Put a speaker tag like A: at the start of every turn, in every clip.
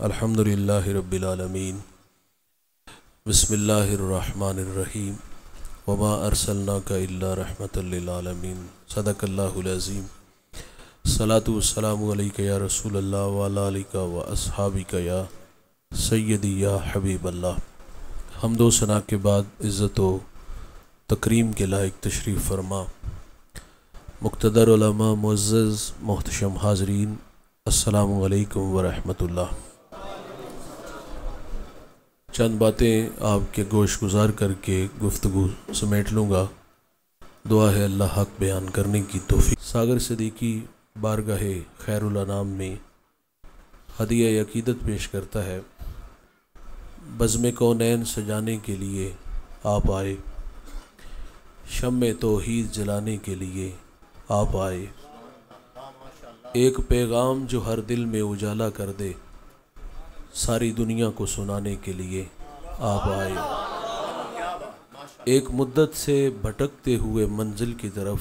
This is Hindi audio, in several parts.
A: अल्हम्दुलिल्लाहि रब्बिल आलमीन बिस्मिल्लाहिर्रहमानिर्रहीम वमा अर्सलनाका इल्ला रहमतल लिल आलमीन सदक़ल्लाहुल अज़ीम सलातु वस्सलामु अलैका या रसूलल्लाह व अला आलिका व अस्हाबिका या सय्यदी या हबीबल्लाह। हम्दो सना के बाद इज़्ज़त व तकरीम के लायक तशरीफ़ फरमा मुक़्तदर उलमा मुअज़्ज़ज़ मोहतशम हाज़रीन, अस्सलामु अलैकुम व रहमतुल्लाह। चंद बातें आपके गोश गुज़ार करके गुफ्तगू समेट लूँगा। दुआ है अल्लाह हक़ बयान करने की तौफ़ीक़। सागर सिद्दीकी बारगाहे खैरुल अनाम में हदिया अक़ीदत पेश करता है। बज़्म कौनैन सजाने के लिए आप आए, शम्मे तौहीद जलाने के लिए आप आए, एक पैगाम जो हर दिल में उजाला कर दे, सारी दुनिया को सुनाने के लिए आप आए। एक मुद्दत से भटकते हुए मंजिल की तरफ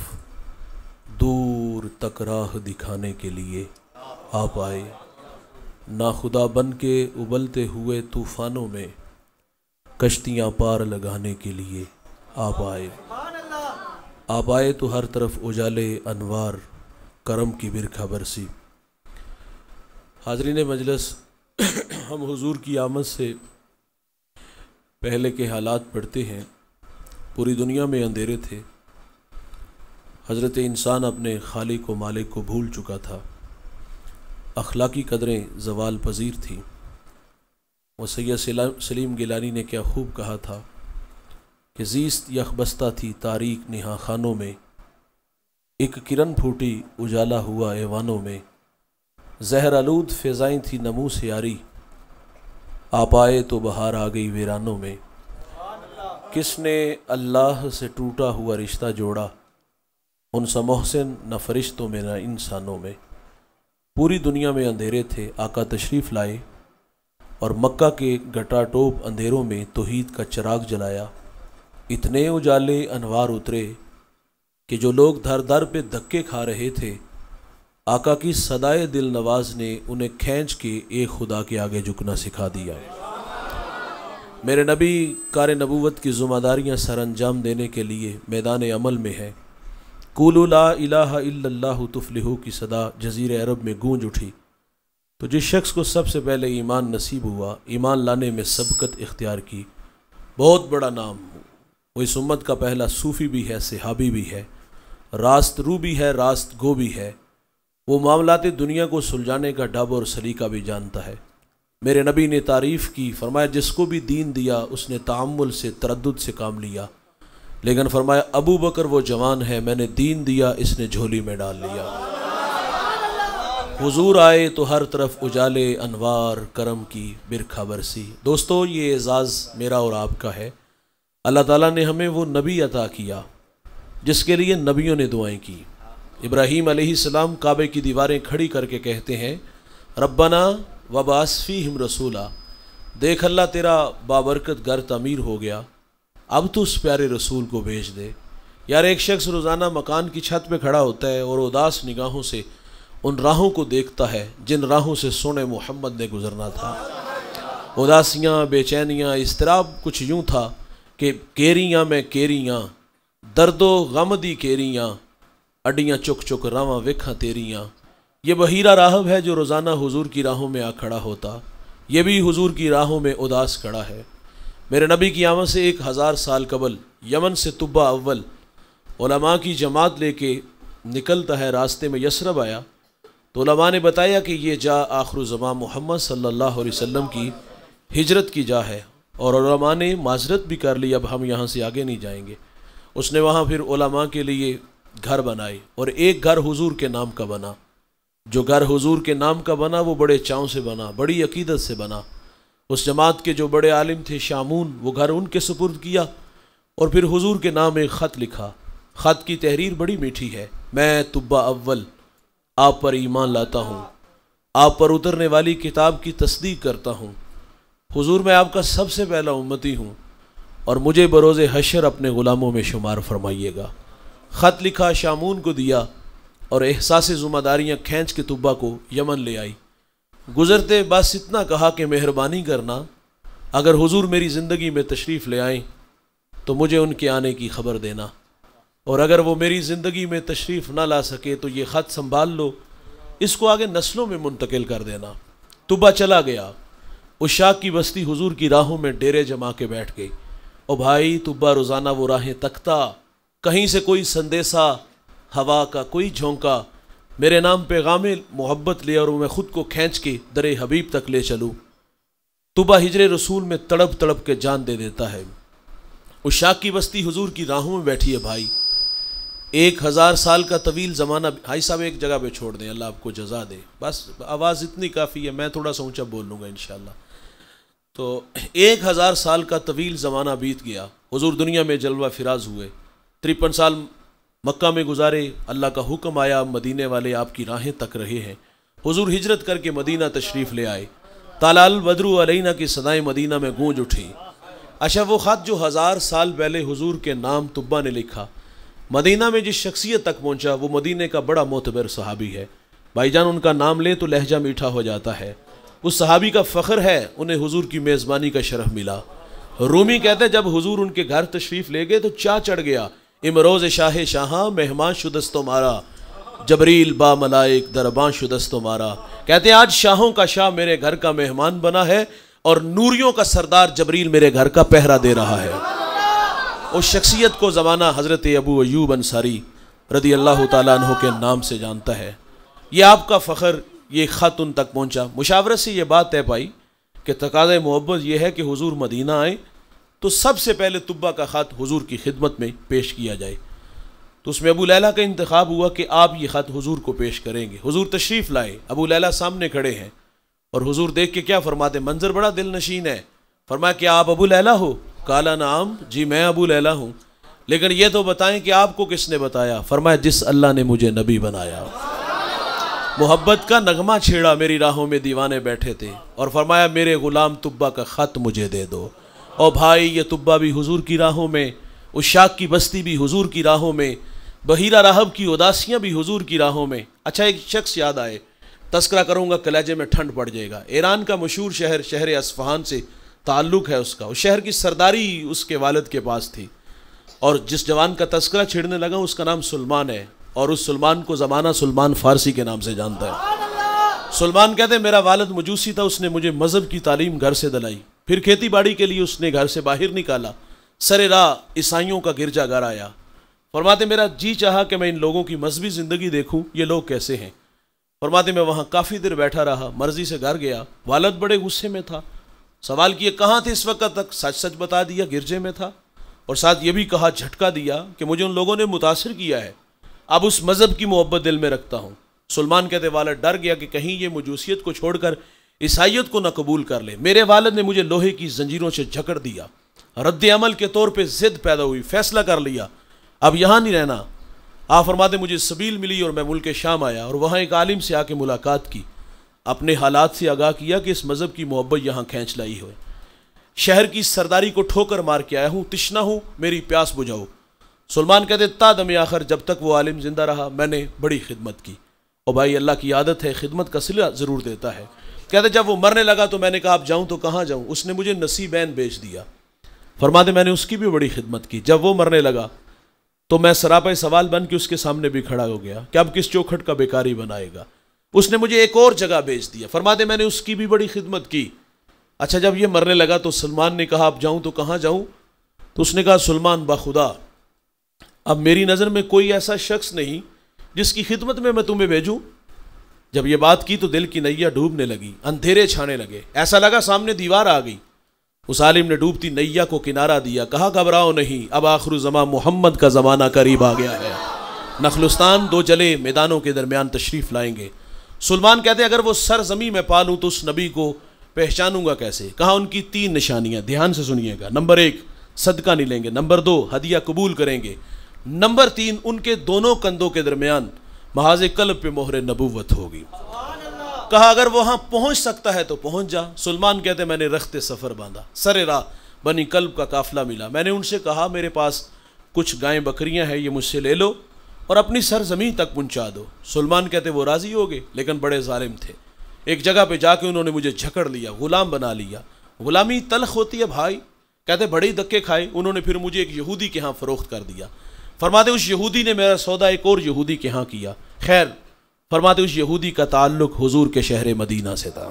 A: दूर तक राह दिखाने के लिए आप आए। नाखुदा बन के उबलते हुए तूफ़ानों में कश्तियाँ पार लगाने के लिए आप आए। आप आए तो हर तरफ उजाले अनवार करम की बिरखा बरसी। हाज़रीन मजलिस, हम हुजूर की आमद से पहले के हालात पढ़ते हैं। पूरी दुनिया में अंधेरे थे। हज़रत इंसान अपने खालिक व मालिक को भूल चुका था। अखलाकी कदरें ज़वाल पज़ीर थीं। वो सैयद सलीम गिलानी ने क्या खूब कहा था कि ज़ीस्त यखबस्ता थी तारीक निहा खानों में, एक किरण फूटी उजाला हुआ ऐवानों में, ज़हर आलूद फ़िज़ाएँ थी नमू से यारी, आप आए तो बहार आ गई वीरानों में। किसने अल्लाह से टूटा हुआ रिश्ता जोड़ा, उन सा मोहसिन न फरिश्तों में न इंसानों में। पूरी दुनिया में अंधेरे थे। आका तशरीफ़ लाए और मक्का के घटाटोप अंधेरों में तौहीद का चिराग जलाया। इतने उजाले अनवार उतरे कि जो लोग दर दर पे धक्के खा रहे थे, आका की सदाए दिल नवाज ने उन्हें खींच के एक खुदा के आगे झुकना सिखा दिया। मेरे नबी कार नबूवत की ज़िम्मेदारियाँ सर अंजाम देने के लिए मैदान अमल में है। कुलू ला इलाहा इल्लल्लाहु तुफ्लिहू की सदा जज़ीरे अरब में गूंज उठी। तो जिस शख्स को सबसे पहले ईमान नसीब हुआ, ईमान लाने में सबकत इख्तियार की, बहुत बड़ा नाम, वो इस उम्मत का पहला सूफ़ी भी है, सहाबी भी है, रास्त रू भी है, रास्त गो भी है। वो मामलाते दुनिया को सुलझाने का ढब और सलीका भी जानता है। मेरे नबी ने तारीफ़ की, फरमाया जिसको भी दीन दिया उसने ताअम्मुल से तरद्दुद से काम लिया, लेकिन फरमाया अबू बकर वो जवान है, मैंने दीन दिया इसने झोली में डाल लिया। हुजूर आए तो हर तरफ उजाले अनवार करम की बिरखा बरसी। दोस्तों, ये एजाज़ मेरा और आपका है। अल्लाह ताला ने हमें वो नबी अता किया जिसके लिए नबियों ने दुआएं की। इब्राहीम अलैहिस्सलाम काबे की दीवारें खड़ी करके कहते हैं, रब्बना वबास फ़ीहिम रसूला, देख अल्लाह तेरा बाबरकत घर तमीर हो गया, अब तो उस प्यारे रसूल को भेज दे। यार, एक शख्स रोज़ाना मकान की छत पे खड़ा होता है और उदास निगाहों से उन राहों को देखता है जिन राहों से सोने मोहम्मद ने गुजरना था। उदासियाँ, बेचैनियाँ, इस्तराब कुछ यूँ था कि केरियाँ में केरियाँ, दर्दो गम दी केरियाँ, अड्डियाँ चुक चुक रावां वेखा तेरियाँ। ये बहीरा राहब है जो रोज़ाना हुजूर की राहों में आ खड़ा होता। ये भी हुजूर की राहों में उदास खड़ा है। मेरे नबी की आमद से 1000 साल कबल यमन से तुब्बा अव्वल उलमा की जमात लेके निकलता है। रास्ते में यसरब आया तो उलमा ने बताया कि ये जा आखिर ज़मान मोहम्मद सल्लल्लाहु अलैहि वसल्लम की हिजरत की जा है, और उलमा ने माजरत भी कर ली, अब हम यहाँ से आगे नहीं जाएंगे। उसने वहाँ फिर उलमा के लिए घर बनाए और एक घर हुजूर के नाम का बना। जो घर हुजूर के नाम का बना वो बड़े चाव से बना, बड़ी अकीदत से बना। उस जमात के जो बड़े आलिम थे शामून, वो घर उनके सुपुर्द किया और फिर हुजूर के नाम एक ख़त लिखा। ख़त की तहरीर बड़ी मीठी है। मैं तुब्बा अव्वल आप पर ईमान लाता हूँ, आप पर उतरने वाली किताब की तस्दीक करता हूँ। हुजूर, मैं आपका सबसे पहला उम्मती हूँ और मुझे बरोज़े हशर अपने ग़ुलामों में शुमार फरमाइएगा। ख़त लिखा, शामून को दिया और एहसास ज़िम्मेदारियाँ खींच के तुब्बा को यमन ले आई। गुज़रते बस इतना कहा कि मेहरबानी करना, अगर हुजूर मेरी ज़िंदगी में तशरीफ़ ले आएँ तो मुझे उनके आने की ख़बर देना, और अगर वो मेरी ज़िंदगी में तशरीफ़ ना ला सके तो ये ख़त संभाल लो, इसको आगे नस्लों में मुंतकिल कर देना। तुब्बा चला गया, उशाक की बस्ती हुजूर की राहों में डेरे जमा के बैठ गई। और भाई तुब्बा रोज़ाना वो राहें तकता, कहीं से कोई संदेशा, हवा का कोई झोंका, मेरे नाम पैगाम मोहब्बत ले और मैं ख़ुद को खींच के दरे हबीब तक ले चलूँ। तुब्बा हिजरे रसूल में तड़प तड़प के जान दे देता है। उशाक की बस्ती हुजूर की राहों में बैठी है भाई, 1000 साल का तवील ज़माना। भाई साहब एक जगह पे छोड़ दें, अल्लाह आपको जज़ा दे, बस आवाज़ इतनी काफ़ी है, मैं थोड़ा सा ऊँचा बोल लूँगा इंशाअल्लाह। तो 1000 साल का तवील ज़माना बीत गया, हुजूर दुनिया में जलवा फिराज हुए, 53 साल मक्का में गुजारे, अल्लाह का हुक्म आया, मदीने वाले आपकी राहें तक रहे हैं। हुजूर हिजरत करके मदीना तशरीफ़ ले आए, तालाल बदरू अलैना की सदाएँ मदीना में गूंज उठी। अच्छा, वो ख़त जो 1000 साल पहले हुजूर के नाम तुब्बा ने लिखा, मदीना में जिस शख्सियत तक पहुँचा वो मदीने का बड़ा मोतबर सहाबी है। भाईजान उनका नाम ले तो लहजा मीठा हो जाता है। उस सहाबी का फ़ख्र है, उन्हें हुजूर की मेज़बानी का शरफ़ मिला। रूमी कहते जब हुजूर उनके घर तशरीफ़ ले गए तो चा चढ़ गया, इमरोज़ शाह शाह मेहमान शुदस्तो मारा, जबरील बा मलाइक दरबां शुदस्तो मारा। कहते आज शाहों का शाह मेरे घर का मेहमान बना है और नूरियों का सरदार जबरील मेरे घर का पहरा दे रहा है। उस शख्सियत को ज़माना हज़रत अबू अय्यूब अंसारी रदी अल्लाह ताला अन्हु के नाम से जानता है। ये आपका फ़ख्र, ये ख़त उन तक पहुँचा। मुशावरत से ये बात तय पाई कि तकाज़े मोहब्बत यह है कि हुजूर मदीना आए तो सबसे पहले तुब्बा का ख़त हुजूर की खिदमत में पेश किया जाए। तो उसमें अबू लैला का इंतखाब हुआ कि आप ये ख़त हुजूर को पेश करेंगे। हुजूर तशरीफ़ लाए, अबू लैला सामने खड़े हैं और हुजूर देख के क्या फरमाते, मंजर बड़ा दिल नशीन है। फरमाया क्या आप अबू लैला हो? काला नाम, जी मैं अबू लैला हूँ, लेकिन ये तो बताएं कि आपको किसने बताया? फरमाया जिस अल्लाह ने मुझे नबी बनाया। मोहब्बत का नगमा छेड़ा, मेरी राहों में दीवाने बैठे थे और फरमाया मेरे ग़ुलाम तुब्बा का ख़त मुझे दे दो। और भाई ये तुब्बा भी हुजूर की राहों में, उशाक की बस्ती भी हुजूर की राहों में, बहीरा राहब की उदासियाँ भी हुजूर की राहों में। अच्छा, एक शख्स याद आए, तस्करा करूँगा कलेजे में ठंड पड़ जाएगा। ईरान का मशहूर शहर, शहर अस्फ़हान से ताल्लुक़ है उसका। उस शहर की सरदारी उसके वालिद के पास थी और जिस जवान का तस्करा छेड़ने लगा उसका नाम सुलेमान है और उस सुलेमान को ज़माना सुलेमान फ़ारसी के नाम से जानता है। सुलेमान कहते मेरा वालिद मजूसी था, उसने मुझे मज़हब की तालीम घर से दिलाई, फिर खेती बाड़ी के लिए उसने घर से बाहर निकाला, सरे राह ईसाइयों का गिरजाघर आया। फरमाते मेरा जी चाहा कि मैं इन लोगों की मजहबी ज़िंदगी देखूँ, ये लोग कैसे हैं। फरमाते मैं वहाँ काफ़ी देर बैठा रहा, मर्जी से घर गया। वालिद बड़े गुस्से में था, सवाल किए कहाँ थे इस वक्त तक? सच सच बता दिया गिरजे में था, और साथ ये भी कहा, झटका दिया कि मुझे उन लोगों ने मुतासिर किया है, अब उस मज़हब की मोहब्बत दिल में रखता हूँ। सुलेमान कहते वालिद डर गया कि कहीं ये मजूसियत को छोड़कर ईसाइयत को न कबूल कर ले। मेरे वालिद ने मुझे लोहे की जंजीरों से जकड़ दिया, रद्द अमल के तौर पर ज़िद पैदा हुई, फैसला कर लिया अब यहाँ नहीं रहना। आप फरमाते मुझे सबील मिली और मैं मुल्क शाम आया और वहाँ एक आलिम से आके मुलाकात की, अपने हालात से आगाह किया कि इस मज़हब की मोहब्बत यहाँ खींच लाई हो। शहर की सरदारी को ठोकर मार के आया हूँ, तिश्ना हूँ, मेरी प्यास बुझाओ। सुलेमान कहते ता दम आखिर जब तक वो आलिम जिंदा रहा मैंने बड़ी खिदमत की। और भाई अल्लाह की आदत है, खिदमत का सिला ज़रूर देता है। कहते जब वो मरने लगा तो मैंने कहा अब जाऊँ तो कहाँ जाऊँ? उसने मुझे नसीबैन बेच दिया। फरमाते मैंने उसकी भी बड़ी खिदमत की। जब वो मरने लगा तो मैं सरापे सवाल बन के उसके सामने भी खड़ा हो गया कि अब किस चौखट का बेकारी बनाएगा। उसने मुझे एक और जगह बेच दिया। फरमाते मैंने उसकी भी बड़ी खिदमत की। अच्छा, जब ये मरने लगा तो सुलेमान ने कहा अब जाऊँ तो कहाँ जाऊँ? तो उसने कहा सुलेमान बाखुदा अब मेरी नज़र में कोई ऐसा शख्स नहीं जिसकी खिदमत में मैं तुम्हें भेजूँ। जब ये बात की तो दिल की नैया डूबने लगी, अंधेरे छाने लगे, ऐसा लगा सामने दीवार आ गई। उस आलिम ने डूबती नैया को किनारा दिया, कहा घबराओ नहीं, अब आखिर ज़मा मोहम्मद का ज़माना करीब आ गया है। नखलुस्तान दो जले मैदानों के दरमियान तशरीफ़ लाएंगे। सुलेमान कहते अगर वो सर ज़मीं में पालूँ तो उस नबी को पहचानूंगा कैसे? कहा उनकी 3 निशानियाँ, ध्यान से सुनिएगा। नंबर 1 सदका नहीं लेंगे, नंबर 2 हदिया कबूल करेंगे, नंबर 3 उनके दोनों कंधों के दरमियान महाज़े कल्ब पे मोहर नबूवत होगी। कहा अगर वहाँ पहुँच सकता है तो पहुँच जा। सुलेमान कहते मैंने रख्ते सफ़र बांधा, सरे राह बनी कल्ब का काफ़िला मिला। मैंने उनसे कहा मेरे पास कुछ गायें बकरियाँ हैं, ये मुझसे ले लो और अपनी सरजमीन तक पहुँचा दो। सुलेमान कहते वो राज़ी हो गए, लेकिन बड़े जालिम थे। एक जगह पे जाके उन्होंने मुझे झकड़ लिया, गुलाम बना लिया। गुलामी तलख होती है भाई, कहते बड़े धक्के खाए। उन्होंने फिर मुझे एक यहूदी के यहाँ फ़रोख्त कर दिया। फरमाते उस यहूदी ने मेरा सौदा एक और यहूदी के यहाँ किया। खैर, फरमाते उस यहूदी का ताल्लुक हुजूर के शहर मदीना से था।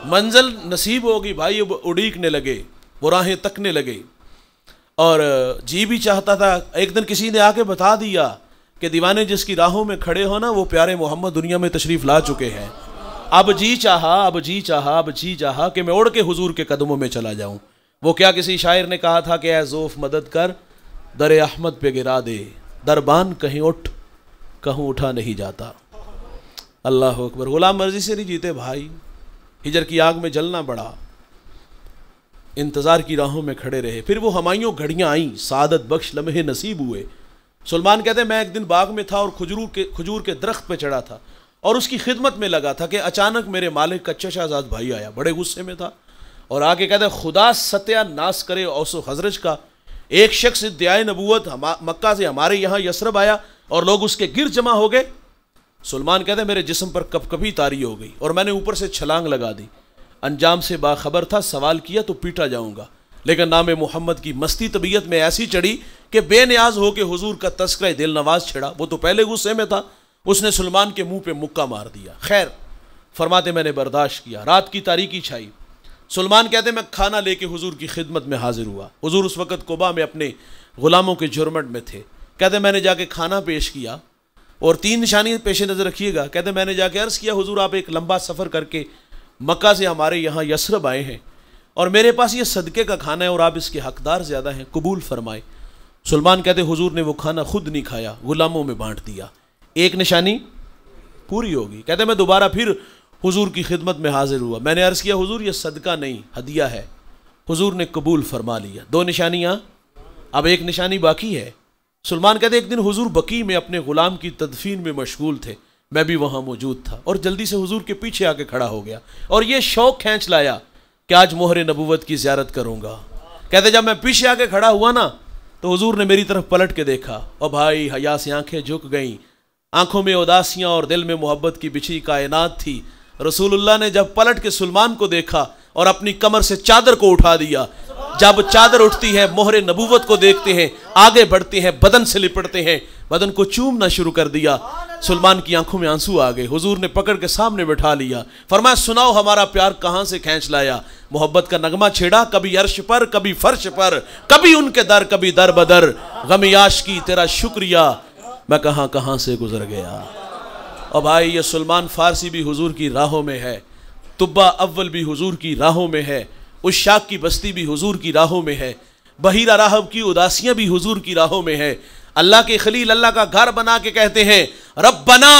A: मंजिल नसीब होगी भाई, अब उड़ीकने लगे, वो राहें तकने लगे और जी भी चाहता था। एक दिन किसी ने आके बता दिया कि दीवाने जिसकी राहों में खड़े हो ना, वो प्यारे मोहम्मद दुनिया में तशरीफ़ ला चुके हैं। अब जी चाहा कि मैं उड़ के हुजूर के कदमों में चला जाऊं। वो क्या, किसी शायर ने कहा था कि ऐ ज़ोफ़ मदद कर, दर अहमद पे गिरा दे, दरबान कहीं उठ, कहूँ उठा नहीं जाता। अल्लाह अकबर। गुलाम मर्जी से नहीं जीते भाई, हिजर की आग में जलना पड़ा, इंतज़ार की राहों में खड़े रहे। फिर वो हमायूं घड़ियाँ आईं, सादत बख्श लम्हे नसीब हुए। सुलेमान कहते मैं एक दिन बाग में था और खजूर के दरख्त पे चढ़ा था और उसकी खिदमत में लगा था कि अचानक मेरे मालिक का चचाजाद भाई आया, बड़े गुस्से में था और आगे कहते खुदा सत्यानाश करे औसो हजरज का, एक शख्स इद्दियाए नबूवत मक्का से हमारे यहाँ यसरब आया और लोग उसके गिर जमा हो गए। सुलेमान कहते मेरे जिस्म पर कभी तारी हो गई और मैंने ऊपर से छलांग लगा दी। अंजाम से बाखबर था, सवाल किया तो पीटा जाऊंगा, लेकिन नाम मोहम्मद की मस्ती तबीयत में ऐसी चढ़ी कि बेनियाज हो के हुजूर का तस्करा दिल नवाज छिड़ा। वो तो पहले गुस्से में था, उसने सुलेमान के मुंह पे मुक्का मार दिया। खैर, फरमाते मैंने बर्दाश्त किया। रात की तारीकी छाई। सुलेमान कहते मैं खाना लेके हुजूर की खिदमत में हाजिर हुआ। हुजूर उस वक़्त कुबा में अपने गुलामों के जुर्मट में थे। कहते मैंने जाके खाना पेश किया और 3 निशानी पेश नज़र रखिएगा। कहते मैंने जाके अर्ज़ किया हुजूर आप एक लंबा सफ़र करके मक्का से हमारे यहाँ यसरब आए हैं और मेरे पास ये सदक़े का खाना है और आप इसके हकदार ज़्यादा हैं, कबूल फरमाए। सुलेमान कहते हुजूर ने वो खाना खुद नहीं खाया, गुलामों में बांट दिया। एक निशानी पूरी होगी। कहते मैं दोबारा फिर हुजूर की खिदमत में हाजिर हुआ। मैंने अर्ज़ किया हुजूर ये सदका नहीं हदिया है। हुजूर ने कबूल फरमा लिया। 2 निशानियाँ, अब एक निशानी बाकी है। सुलेमान कहते एक दिन हुजूर बकी में अपने ग़ुलाम की तदफीन में मशगूल थे, मैं भी वहाँ मौजूद था और जल्दी से हुजूर के पीछे आके खड़ा हो गया और ये शौक़ खींच लाया कि आज मोहर नबूवत की ज़ियारत करूँगा। कहते जब मैं पीछे आके खड़ा हुआ ना तो हुजूर ने मेरी तरफ पलट के देखा और भाई हया से आंखें झुक गईं, आंखों में उदासियाँ और दिल में मोहब्बत की बिछी कायनात थी। रसूलुल्लाह ने जब पलट के सुलेमान को देखा और अपनी कमर से चादर को उठा दिया। जब चादर उठती है मोहरे नबूवत को देखते हैं, आगे बढ़ते हैं, बदन से लिपटते हैं, बदन को चूमना शुरू कर दिया। सुलेमान की आंखों में आंसू आ गए। हुजूर ने पकड़ के सामने बिठा लिया। फरमाया सुनाओ हमारा प्यार कहाँ से खींच लाया। मोहब्बत का नगमा छेड़ा, कभी अर्श पर कभी फर्श पर, कभी उनके दर कभी दर बदर, गम आशिकी तेरा शुक्रिया मैं कहाँ कहाँ से गुजर गया। और भाई ये सुलेमान फारसी भी हुजूर की राहों में है, तुब्बा अव्वल भी हुजूर की राहों में है, उशाक की बस्ती भी हुजूर की राहों में है, बहीरा राहब की उदासियाँ भी हुजूर की राहों में है। अल्लाह के खलील अल्लाह का घर बना के कहते हैं रब्बना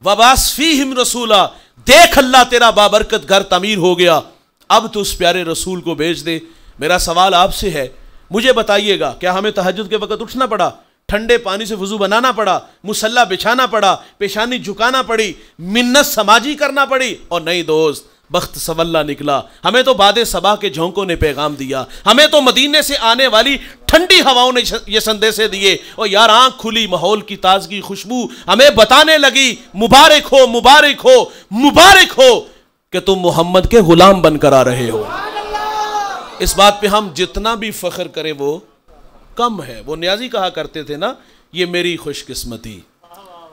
A: वबास फीहिम रसूला, देख अल्लाह तेरा बाबरकत घर तामीर हो गया, अब तो उस प्यारे रसूल को भेज दे। मेरा सवाल आपसे है, मुझे बताइएगा क्या हमें तहज्जुद के वक़्त उठना पड़ा, ठंडे पानी से वज़ू बनाना पड़ा, मुसल्ला बिछाना पड़ा, पेशानी झुकाना पड़ी, मिन्नत समाजी करना पड़ी? और नहीं दोस्त, बख्त सवल्ला निकला। हमें तो बादे सबा के झोंकों ने पैगाम दिया, हमें तो मदीने से आने वाली ठंडी हवाओं ने ये संदेशे दिए और यार आंख खुली, माहौल की ताजगी खुशबू हमें बताने लगी मुबारक हो मुबारक हो मुबारक हो कि तुम मोहम्मद के गुलाम बनकर आ रहे हो। इस बात पे हम जितना भी फख्र करें वो कम है। वो नियाजी कहा करते थे ना, ये मेरी खुशकिस्मती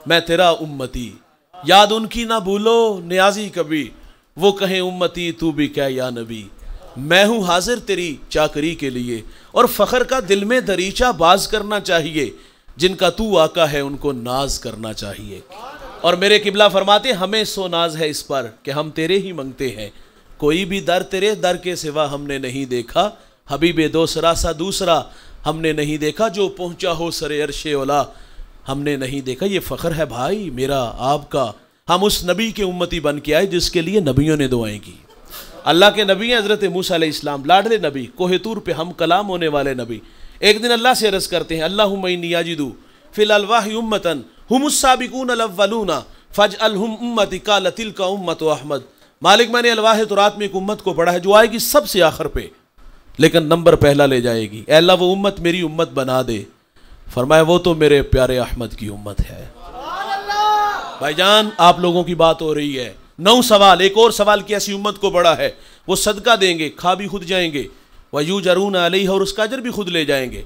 A: मैं तेरा उम्मती, याद उनकी ना भूलो नियाजी कभी, वो कहें उम्मती तू भी क्या या नबी, मैं हूँ हाजिर तेरी चाकरी के लिए। और फ़ख्र का दिल में दरीचा बाज करना चाहिए, जिनका तू आका है उनको नाज करना चाहिए। और मेरे किबला फरमाते हमें सो नाज है इस पर कि हम तेरे ही मंगते हैं, कोई भी दर तेरे दर के सिवा हमने नहीं देखा, हबीबे दोसरा सा दूसरा हमने नहीं देखा, जो पहुँचा हो सरे अर्शे ओला हमने नहीं देखा। ये फ़ख्र है भाई मेरा आपका, हम उस नबी के उम्मती बन के आए जिसके लिए नबियों ने दुआएं की। अल्लाह के नबी हैं हज़रत मूसा अलैहिस्सलाम, लाडले नबी, कोहे तूर पे हम कलाम होने वाले नबी। एक दिन अल्लाह से अर्ज़ करते हैं अल्लाहुम्मा इन्नी याजिदु फिल अलवाहि उम्मतन हुमुस साबिकून अल-अव्वलूना फजअलहुम उम्मती काल तिलका उम्मतु अहमद। मालिक मैंने अलवाह तुरात में एक उम्मत को पढ़ा है जो आएगी सबसे आखिर पे, लेकिन नंबर पहला ले जाएगी। ऐ अल्लाह वो उम्मत मेरी उम्मत बना दे। फरमाया वो तो मेरे प्यारे अहमद की उम्मत है। भाईजान आप लोगों की बात हो रही है, 9 सवाल, एक और सवाल की ऐसी उम्मत को बड़ा है, वो सदका देंगे, खा भी खुद जाएंगे, वयूजरून अलैहि, और उसका अजर भी खुद ले जाएंगे।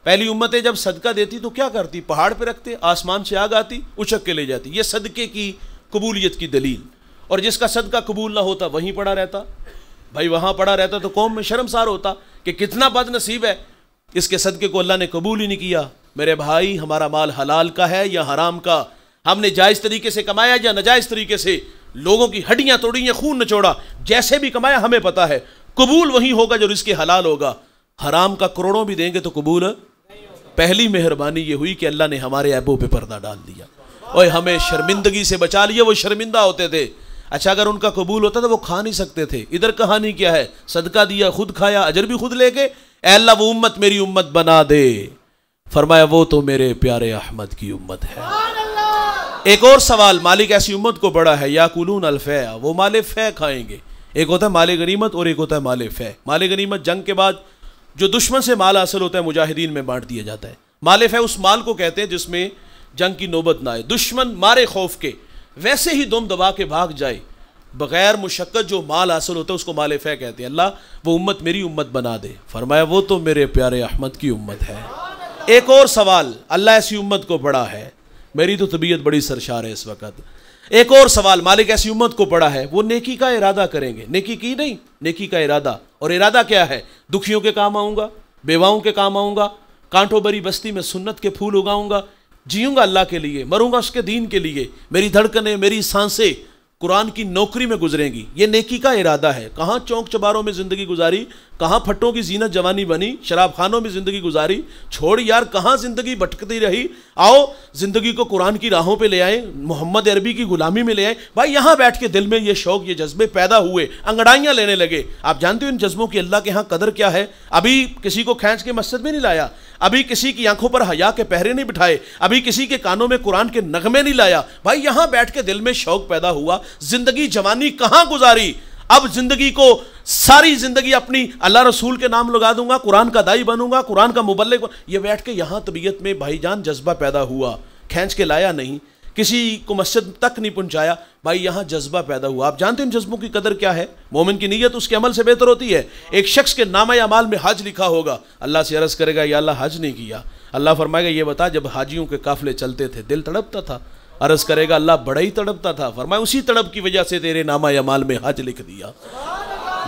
A: पहली उम्मतें जब सदका देती तो क्या करती? पहाड़ पे रखते, आसमान से आग आती, उछक के ले जाती। ये सदके की कबूलियत की दलील। और जिसका सदका कबूल ना होता वहीं पड़ा रहता, भाई वहाँ पड़ा रहता तो कौम में शर्मसार होता कि कितना बदनसीब है, इसके सदके को अल्लाह ने कबूल ही नहीं किया। मेरे भाई, हमारा माल हलाल का है या हराम का? हमने जायज़ तरीके से कमाया या नाजायज़ तरीके से? लोगों की हड्डियाँ तोड़ी या खून निचोड़ा, जैसे भी कमाया हमें पता है, कबूल वही होगा जो रिज़्क़ हलाल होगा। हराम का करोड़ों भी देंगे तो कबूल। पहली मेहरबानी ये हुई कि अल्लाह ने हमारे ऐबों पे पर्दा डाल दिया और हमें शर्मिंदगी से बचा लिया। वो शर्मिंदा होते थे। अच्छा, अगर उनका कबूल होता तो वो खा नहीं सकते थे। इधर कहानी क्या है? सदका दिया, खुद खाया, अजर भी खुद लेके। ऐ अल्लाह, वो उम्मत मेरी उम्मत बना दे। फरमाया वो तो मेरे प्यारे अहमद की उम्मत है। एक और सवाल, मालिक ऐसी उम्मत को बड़ा है, याकुलून अलफै, वो माले फै खाएंगे। एक होता है माले गनीमत और एक होता है माले फै। माले गनीमत जंग के बाद जो दुश्मन से माल हासिल होता है मुजाहिदीन में बांट दिया जाता है। माले फै उस माल को कहते हैं जिसमें जंग की नौबत ना आए, दुश्मन मारे खौफ के वैसे ही दुम दबा के भाग जाए, बगैर मुशक्कत जो माल हासिल होता है उसको माले फै कहते हैं। अल्लाह वो उम्मत मेरी उम्मत बना दे। फरमाया वो तो मेरे प्यारे अहमद की उम्मत है। एक और सवाल, अल्लाह ऐसी उम्मत को बड़ा है। मेरी तो तबीयत बड़ी सरशार है इस वक्त। एक और सवाल, मालिक ऐसी उम्मत को बड़ा है, वो नेकी का इरादा करेंगे। नेकी की नहीं, नेकी का इरादा। और इरादा क्या है? दुखियों के काम आऊँगा, बेवाओं के काम आऊँगा, कांटों भरी बस्ती में सुन्नत के फूल उगाऊंगा, जीऊंगा अल्लाह के लिए, मरूंगा उसके दीन के लिए, मेरी धड़कनें, मेरी सांसें कुरान की नौकरी में गुजरेंगी। ये नेकी का इरादा है। कहाँ चौक चबारों में ज़िंदगी गुजारी, कहाँ फट्टों की जीनत जवानी बनी, शराब खानों में ज़िंदगी गुजारी। छोड़ यार, कहाँ ज़िंदगी भटकती रही। आओ ज़िंदगी को कुरान की राहों पे ले आए, मोहम्मद अरबी की गुलामी में ले आए। भाई यहाँ बैठ के दिल में ये शौक़, ये जज्बे पैदा हुए, अंगड़ाइयाँ लेने लगे। आप जानते हो इन जज्बों की अल्लाह के यहाँ कदर क्या है? अभी किसी को खींच के मस्जिद में नहीं लाया, अभी किसी की आंखों पर हया के पहरे नहीं बिठाए, अभी किसी के कानों में कुरान के नगमे नहीं लाया। भाई यहाँ बैठ के दिल में शौक पैदा हुआ। जिंदगी जवानी कहाँ गुजारी? अब जिंदगी को, सारी जिंदगी अपनी अल्लाह रसूल के नाम लगा दूंगा, कुरान का दाई बनूंगा, कुरान का मुबल्लिग। ये बैठ के यहाँ तबीयत में भाईजान जज्बा पैदा हुआ। खींच के लाया नहीं, किसी को मस्जिद तक नहीं पहुंचाया, भाई यहाँ जज्बा पैदा हुआ। आप जानते हैं इन जज्बों की कदर क्या है? मोमिन की नीयत उसके अमल से बेहतर होती है। एक शख्स के नामा अमाल में हज लिखा होगा, अल्लाह से अर्ज करेगा या अल्लाह हज नहीं किया। अल्लाह फरमाएगा ये बता, जब हाजियों के काफिले चलते थे दिल तड़पता था? अर्ज करेगा अल्लाह बड़ा ही तड़पता था। फरमाया उसी तड़प की वजह से तेरे नामा अमाल में हज लिख दिया।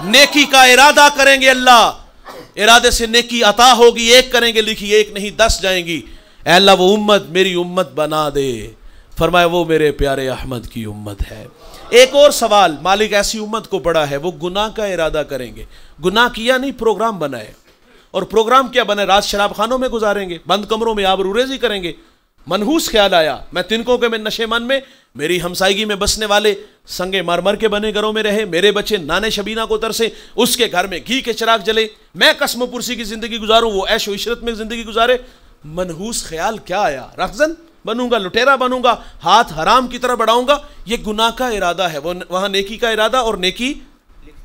A: नेकी का इरादा करेंगे, अल्लाह इरादे से नेकी अता होगी। एक करेंगे लिखी, एक नहीं 10 जाएंगी। ऐ अल्लाह वो उम्मत मेरी उम्मत बना दे। फरमाया वो मेरे प्यारे अहमद की उम्मत है। एक और सवाल, मालिक ऐसी उम्मत को बड़ा है, वो गुनाह का इरादा करेंगे। गुनाह किया नहीं, प्रोग्राम बनाए। और प्रोग्राम क्या बनाए? रात शराब खानों में गुजारेंगे, बंद कमरों में आबरूरेजी करेंगे। मनहूस ख्याल आया, मैं तिनकों के में नशे मन में, मेरी हमसायगी में बसने वाले संगे मरमर के बने घरों में रहे, मेरे बच्चे नाने शबीना को तरसे, उसके घर में घी के चिराग जले, मैं कसम पुरसी की जिंदगी गुजारूं, वो ऐशो इशरत में जिंदगी गुजारे। मनहूस ख्याल क्या आया? रखजन बनूंगा, लुटेरा बनूंगा, हाथ हराम की तरफ बढ़ाऊंगा। ये गुनाह का इरादा है। वो वहां नेकी का इरादा और नेकी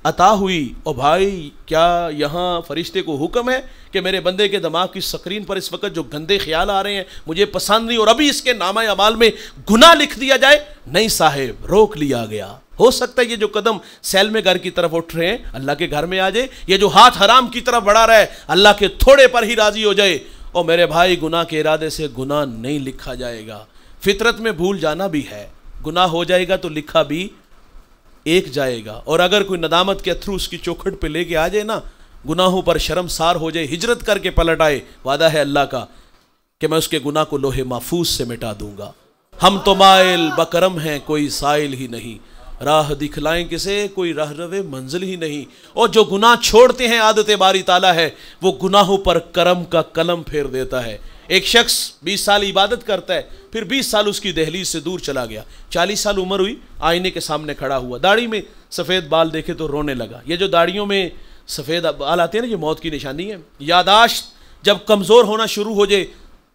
A: अता हुई। और भाई क्या यहाँ फरिश्ते को हुक्म है कि मेरे बंदे के दिमाग की स्क्रीन पर इस वक्त जो गंदे ख्याल आ रहे हैं मुझे पसंद नहीं, और अभी इसके नामा अमाल में गुनाह लिख दिया जाए? नहीं साहेब, रोक लिया गया। हो सकता है ये जो कदम सैल में घर की तरफ उठ रहे हैं अल्लाह के घर में आ जाए, ये जो हाथ हराम की तरफ बढ़ा रहा है अल्लाह के थोड़े पर ही राजी हो जाए। और मेरे भाई, गुनाह के इरादे से गुनाह नहीं लिखा जाएगा। फितरत में भूल जाना भी है, गुनाह हो जाएगा तो लिखा भी एक जाएगा। और अगर कोई नदामत के थ्रू उसकी चौखट पे लेके आ जाए ना, गुनाहों पर शर्मसार हो जाए, हिजरत करके पलट आए, वादा है अल्लाह का कि मैं उसके गुनाह को लोहे महफूज से मिटा दूंगा। हम तो माइल बकरम हैं, कोई साइल ही नहीं, राह दिखलाएं किसे, कोई राह रवे मंजिल ही नहीं। और जो गुनाह छोड़ते हैं आदत बारी ताला है, वो गुनाहों पर करम का कलम फेर देता है। एक शख्स 20 साल इबादत करता है, फिर 20 साल उसकी दहलीज से दूर चला गया, 40 साल उम्र हुई, आईने के सामने खड़ा हुआ, दाढ़ी में सफ़ेद बाल देखे तो रोने लगा। ये जो दाढ़ियों में सफ़ेद बाल आते हैं ना, ये मौत की निशानी है। यादाश्त जब कमज़ोर होना शुरू हो जाए,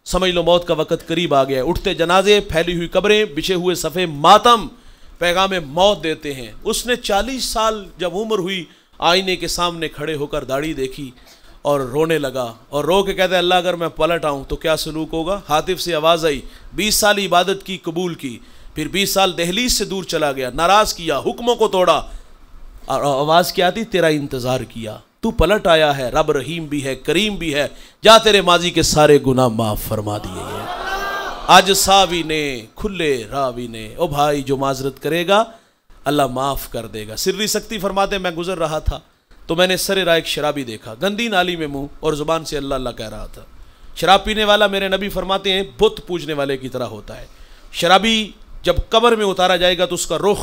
A: समझ लो मौत का वक़्त करीब आ गया। उठते जनाजे, फैली हुई कब्रें, बिछे हुए सफ़े मातम पैगाम मौत देते हैं। उसने 40 साल जब उम्र हुई, आईने के सामने खड़े होकर दाढ़ी देखी और रोने लगा, और रो के कहते अल्लाह अगर मैं पलट आऊँ तो क्या सलूक होगा। हातिफ से आवाज़ आई, 20 साल इबादत की, कबूल की, फिर 20 साल दहलीज से दूर चला गया, नाराज किया, हुक्मों को तोड़ा, और आवाज़ क्या थी, तेरा इंतज़ार किया, तू पलट आया है, रब रहीम भी है, करीम भी है, जा तेरे माजी के सारे गुनाह माफ़ फरमा दिए हैं। आज सावी ने खुले रावी ने, ओ भाई जो माजरत करेगा अल्लाह माफ़ कर देगा। सिर्री सख्ती फरमाते, मैं गुजर रहा था तो मैंने सरे राह एक शराबी देखा, गंदी नाली में मुंह और ज़ुबान से अल्लाह अल्लाह कह रहा था। शराब पीने वाला, मेरे नबी फरमाते हैं, बुत पूजने वाले की तरह होता है। शराबी जब कब्र में उतारा जाएगा तो उसका रुख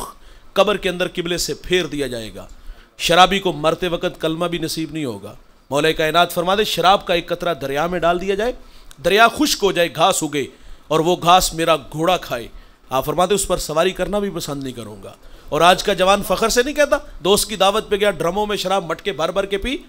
A: कब्र के अंदर किबले से फेर दिया जाएगा। शराबी को मरते वक्त कलमा भी नसीब नहीं होगा। मौला कायनात फरमाते, शराब का एक कतरा दरिया में डाल दिया जाए, दरिया खुश्क हो जाए, घास उगे और वो घास मेरा घोड़ा खाए, आप फरमाते उस पर सवारी करना भी पसंद नहीं करूँगा। और आज का जवान फ़ख्र से नहीं कहता, दोस्त की दावत पे गया, ड्रमों में शराब मटके भर भर के पी।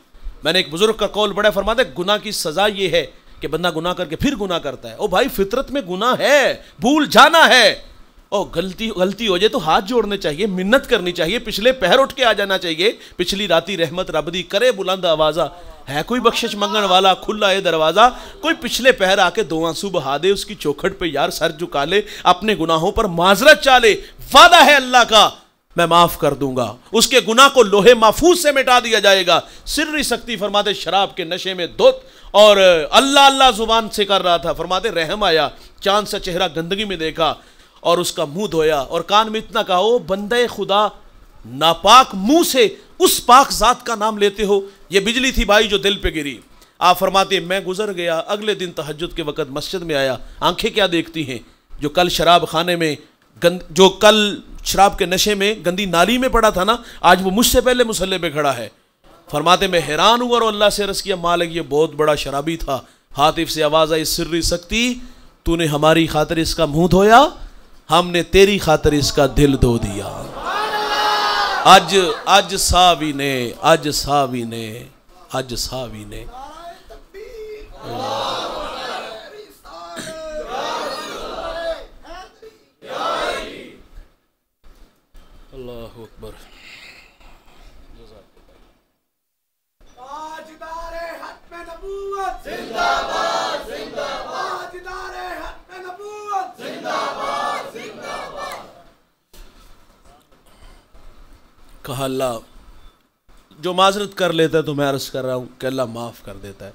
A: मैंने एक बुजुर्ग का कौल बड़ा, फरमाते गुनाह की सज़ा ये है कि बंदा गुनाह करके फिर गुनाह करता है। ओ भाई फितरत में गुनाह है, भूल जाना है, और गलती हो जाए तो हाथ जोड़ने चाहिए, मिन्नत करनी चाहिए, पिछले पहर उठ के आ जाना चाहिए। पिछली राती रहमत रब दी करे बुलंद आवाज़ा, है कोई बख्शिश मंगन वाला खुला है दरवाज़ा। कोई पिछले पहर आके दो आंसू बहा दे, उसकी चौखट पे यार सर झुका ले, अपने गुनाहों पर माजरत चाले, वादा है अल्लाह का मैं माफ़ कर दूंगा, उसके गुनाह को लोहे महफूज से मिटा दिया जाएगा। सिर्री सख्ती फरमाते, शराब के नशे में धुत और अल्लाह अल्लाह जुबान से कर रहा था, फरमाते रहम आया, चांद सा चेहरा गंदगी में देखा और उसका मुंह धोया और कान में इतना कहा, ओ बंदे खुदा, नापाक मुंह से उस पाक जात का नाम लेते हो। ये बिजली थी भाई जो दिल पे गिरी। आप फरमाते, मैं गुजर गया, अगले दिन तहज्जुद के वक़्त मस्जिद में आया, आंखें क्या देखती हैं, जो कल शराब खाने में जो कल शराब के नशे में गंदी नाली में पड़ा था ना, आज वो मुझसे पहले मुसल्ले पे खड़ा है। फरमाते, मैं हैरान हुआ और अल्लाह से अर्ज़ किया, मालिक ये बहुत बड़ा शराबी था। हातिफ से आवाज़ आई, सिर्री सख्ती, तूने हमारी खातिर इसका मुंह धोया, हमने तेरी खातिर इसका दिल धो दिया। आज सावी ने, आज सावी ने, आज सावी ने। अल्लाहु अकबर। कहा अल्लाह जो माजरत कर लेता है, तो मैं अर्ज़ कर रहा हूँ कि अल्लाह माफ़ कर देता है।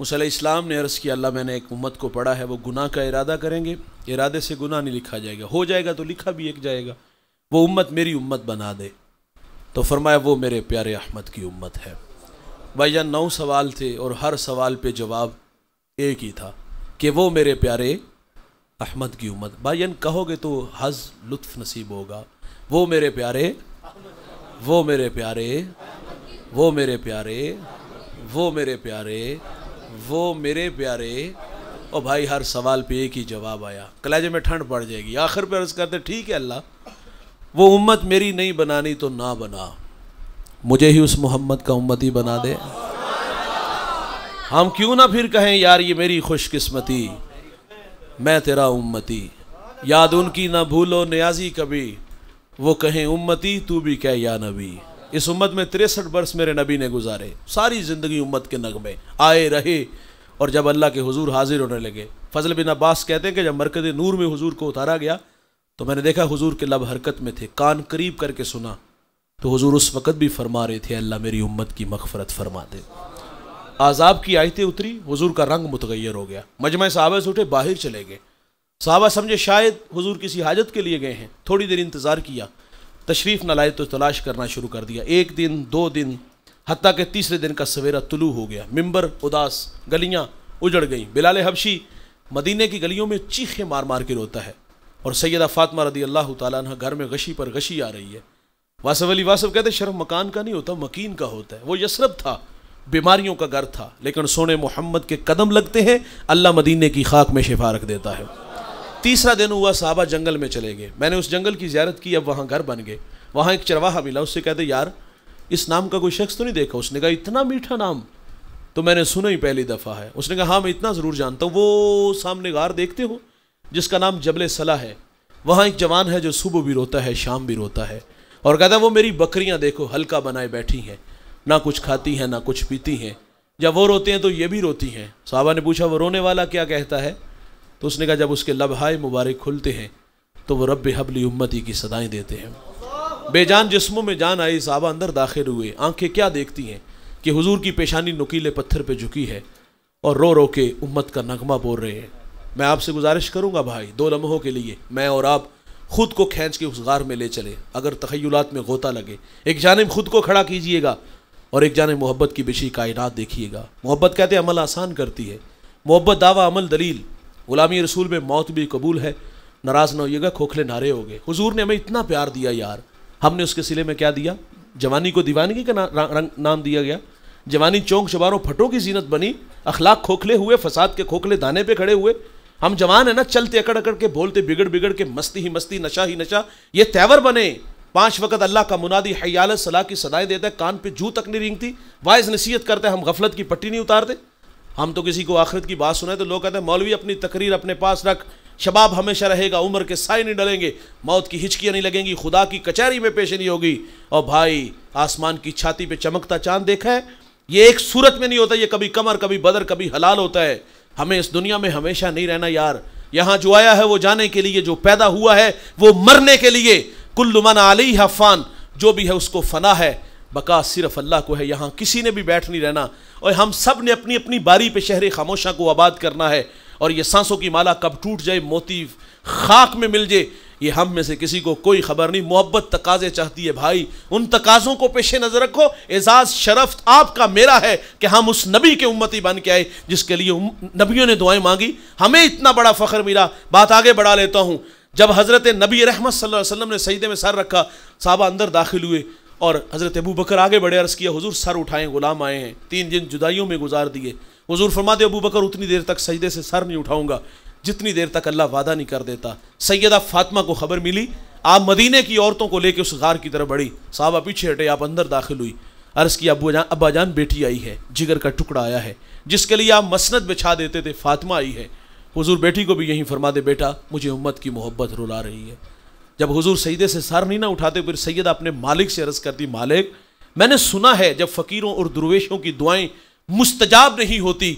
A: मूसा अलैहिस्सलाम ने अर्ज़ किया, अल्लाह मैंने एक उम्मत को पढ़ा है, वो गुनाह का इरादा करेंगे, इरादे से गुनाह नहीं लिखा जाएगा, हो जाएगा तो लिखा भी एक जाएगा, वो उम्मत मेरी उम्मत बना दे। तो फरमाया वो मेरे प्यारे अहमद की उम्मत है। भाईजान 9 सवाल थे और हर सवाल पे जवाब एक ही था कि वो मेरे प्यारे अहमद की उम्मत। भाईजान कहोगे तो हज़ लुत्फ़ नसीब होगा, वो मेरे प्यारे, वो मेरे प्यारे, वो मेरे प्यारे, वो मेरे प्यारे, वो मेरे प्यारे। और भाई हर सवाल पे एक ही जवाब आया, कलेजे में ठंड पड़ जाएगी। आखिर पे अर्ज़ करते, ठीक है अल्लाह, वो उम्मत मेरी नहीं बनानी तो ना बना, मुझे ही उस मोहम्मद का उम्मती बना दे। हम क्यों ना फिर कहें यार ये मेरी खुशकिस्मती, मैं तेरा उम्मती, याद उनकी ना भूलो नियाजी कभी, वो कहें उम्मती तू भी कह या नबी। इस उम्मत में 63 वर्ष मेरे नबी ने गुजारे, सारी ज़िंदगी उम्मत के नगमे आए रहे। और जब अल्लाह के हुजूर हाजिर होने लगे, फजल बिन अब्बास कहते हैं कि जब मरकज़ नूर में हुजूर को उतारा गया तो मैंने देखा हुजूर के लब हरकत में थे, कान करीब करके सुना तो हुजूर उस वक़्त भी फरमा रहे थे, अल्लाह मेरी उम्मत की मग़फ़रत फरमा दे। आज़ाब की आयतें उतरी, हुजूर का रंग मुतग़य्यर हो गया, मजमा सहाबा से उठे बाहर चले गए। सहाबा समझे शायद हुजूर किसी हाजत के लिए गए हैं, थोड़ी देर इंतज़ार किया, तशरीफ़ न लाए तो तलाश करना शुरू कर दिया। 1 दिन 2 दिन, हत्ता के तीसरे दिन का सवेरा तुलू हो गया, मिंबर उदास, गलियाँ उजड़ गईं। बिलाल हबशी मदीने की गलियों में चीखें मार मार के रोता है और सैयदा फातिमा रदी अल्लाह ताला अन्हा घर में गशी पर गशी आ रही है। वासफ अली वासफ कहते शर्फ मकान का नहीं होता, मकीन का होता है। वो यसरब था, बीमारियों का घर था, लेकिन सोने मोहम्मद के कदम लगते हैं, अल्लाह मदीने की खाक में शिफा रख देता है। तीसरा दिन हुआ, साहबा जंगल में चले गए। मैंने उस जंगल की ज़ियारत की, अब वहाँ घर बन गए। वहाँ एक चरवाहा मिला, उससे कहते यार इस नाम का कोई शख्स तो नहीं देखा? उसने कहा इतना मीठा नाम तो मैंने सुना ही पहली दफ़ा है। उसने कहा हाँ मैं इतना ज़रूर जानता हूँ, वो सामने गार देखते हो जिसका नाम जबल सला है, वहाँ एक जवान है जो सुबह भी रोता है शाम भी रोता है, और कहता है वो मेरी बकरियाँ देखो हल्का बनाए बैठी हैं, ना कुछ खाती हैं ना कुछ पीती हैं, जब वो रोते हैं तो ये भी रोती हैं। साहबा ने पूछा वो रोने वाला क्या कहता है? तो उसने कहा जब उसके लबहाए मुबारक खुलते हैं तो वो रब्बे हबली उम्मती की सदाएं देते हैं। बेजान जिस्मों में जान आई, साहबा अंदर दाखिल हुए। आंखें क्या देखती हैं कि हुजूर की पेशानी नुकीले पत्थर पे झुकी है और रो रो के उम्मत का नगमा बोल रहे हैं। मैं आपसे गुजारिश करूँगा भाई, 2 लम्हों के लिए मैं और आप खुद को खींच के उस गार में ले चले। अगर तखय्युलात में गोता लगे, एक जानिब खुद को खड़ा कीजिएगा और एक जानिब मोहब्बत की बिछी कायनात देखिएगा। मोहब्बत कहते अमल आसान करती है, मोहब्बत दावा अमल दलील। गुलामी रसूल में मौत भी कबूल है, नाराज़ न होइएगा खोखले नारे हो गए। हुजूर ने हमें इतना प्यार दिया यार, हमने उसके सिले में क्या दिया? जवानी को दीवानगी का नाम दिया गया। जवानी चौंक चबारों फटों की जीनत बनी, अखलाक खोखले हुए, फसाद के खोखले दाने पे खड़े हुए। हम जवान है ना, चलते अकड़ अकड़ के, बोलते बिगड़ बिगड़ के, मस्ती ही मस्ती, नशा ही नशा, ये तेवर बने। 5 वक्त अल्लाह का मुनादी हय्या अला सलाह की सदाएं देता है, कान पे जू तक नहीं रेंगती। वाइज नसीहत करते हैं, हम गफलत की पट्टी नहीं उतारते। हम तो किसी को आखिरत की बात सुनाए तो लोग कहते हैं मौलवी अपनी तकरीर अपने पास रख, शबाब हमेशा रहेगा, उम्र के साए नहीं डलेंगे, मौत की हिचकियाँ नहीं लगेंगी, खुदा की कचहरी में पेश नहीं होगी। और भाई आसमान की छाती पे चमकता चांद देखा है, ये एक सूरत में नहीं होता, ये कभी कमर, कभी बदर, कभी हलाल होता है। हमें इस दुनिया में हमेशा नहीं रहना यार। यहाँ जो आया है वो जाने के लिए, जो पैदा हुआ है वो मरने के लिए। कुल्लु मन अलैहा फ़ान, जो भी है उसको फना है, बका सिर्फ अल्लाह को है। यहाँ किसी ने भी बैठ नहीं रहना और हम सब ने अपनी अपनी बारी पे शहर खामोशा को आबाद करना है। और ये सांसों की माला कब टूट जाए, मोती खाक में मिल जाए, ये हम में से किसी को कोई खबर नहीं। मोहब्बत तकाजे चाहती है भाई, उन तकाज़ों को पेश नज़र रखो। एजाज़ शरफ आपका मेरा है कि हम उस नबी के उम्मती बन के आए जिसके लिए नबियों ने दुआएं मांगी। हमें इतना बड़ा फ़ख्र मिला। बात आगे बढ़ा लेता हूँ। जब हज़रत नबी रहमत सल्लल्लाहु अलैहि वसल्लम ने सजदे में सर रखा, साहबा अंदर दाखिल हुए और हज़रत अबू बकर आगे बढ़े, अर्ज़ किया हुजूर सर उठाएं, गुलाम आए हैं। 3 दिन जुदाइयों में गुजार दिए। हुजूर फरमाते अबू बकर उतनी देर तक सजदे से सर नहीं उठाऊंगा जितनी देर तक अल्लाह वादा नहीं कर देता। सैयदा फातिमा को खबर मिली, आप मदीने की औरतों को लेकर उस गार की तरफ बढ़ी। साहबा पीछे हटे, आप अंदर दाखिल हुई। अर्ज़ किया अब्बा जान बेटी आई है, जिगर का टुकड़ा आया है, जिसके लिए आप मसनद बिछा देते थे, फातिमा आई है। हुजूर बेटी को भी यहीं फरमा दे, बेटा मुझे उम्मत की मोहब्बत रुला रही है। जब हुजूर सजदे से सर नहीं ना उठाते, फिर सैयदा अपने मालिक से अर्ज़ करती, मालिक मैंने सुना है जब फ़कीरों और दुर्वेशों की दुआएं मुस्तजाब नहीं होती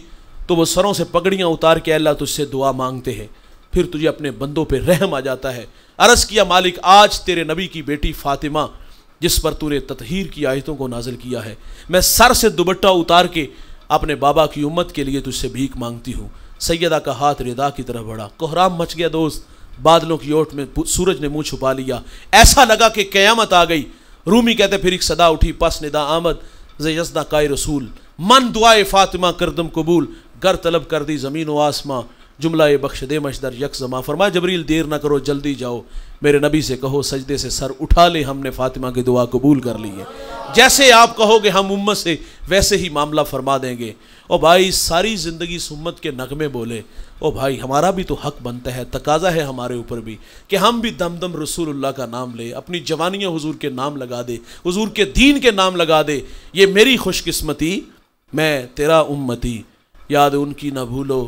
A: तो वो सरों से पगड़ियाँ उतार के अल्लाह तुझसे दुआ मांगते हैं, फिर तुझे अपने बंदों पे रहम आ जाता है। अर्ज़ किया मालिक आज तेरे नबी की बेटी फ़ातिमा जिस पर तूने ततहीर की आयतों को नाजिल किया है, मैं सर से दुपट्टा उतार के अपने बाबा की उम्मत के लिए तुझसे भीख मांगती हूँ। सैयदा का हाथ रिदा की तरफ बढ़ा, कोहराम मच गया दोस्त, बादलों की ओट में सूरज ने मुँह छुपा लिया, ऐसा लगा कि क़यामत आ गई। रूमी कहते फिर एक सदा उठी, पस निदा आमद ज़यज़दा काए रसूल, मन दुआए फ़ातिमा करदम कबूल, गर तलब कर दी ज़मीन व आसमां, जुमला ये बख्श दे मशदर यक ज़मा। फरमाया जबरील देर ना करो जल्दी जाओ, मेरे नबी से कहो सजदे से सर उठा ले, हमने फ़ातिमा की दुआ कबूल कर ली है। जैसे आप कहोगे हम उम्मत से वैसे ही मामला फरमा देंगे। ओ भाई सारी ज़िंदगी इस उम्मत के नगमे बोले। ओ भाई हमारा भी तो हक बनता है, तकाजा है हमारे ऊपर भी कि हम भी दम दम रसूलुल्लाह का नाम ले, अपनी जवानियाँ हुजूर के नाम लगा दे, हुजूर के दीन के नाम लगा दे। ये मेरी खुशकिस्मती, मैं तेरा उम्मती, याद उनकी ना भूलो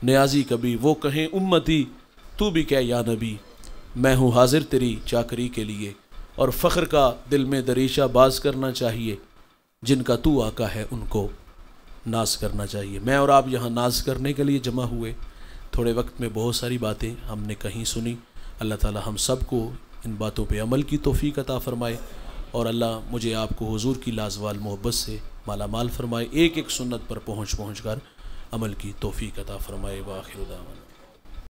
A: नियाजी कभी, वो कहें उम्मती तू भी कह या नबी, मैं हूँ हाजिर तेरी चाकरी के लिए। और फ़ख्र का दिल में दरीशा बाज करना चाहिए, जिनका तू आका है उनको नाज करना चाहिए। मैं और आप यहाँ नाज करने के लिए जमा हुए। थोड़े वक्त में बहुत सारी बातें हमने कहीं सुनी। अल्लाह ताला हम सब को इन बातों पे अमल की तौफीक अता फ़रमाए और अल्लाह मुझे आपको हुजूर की लाजवाल मोहब्बत से माला माल फरमाए, एक एक सुन्नत पर पहुँच कर अमल की तौफीक अता फ़रमाए। व आखिर दावाना।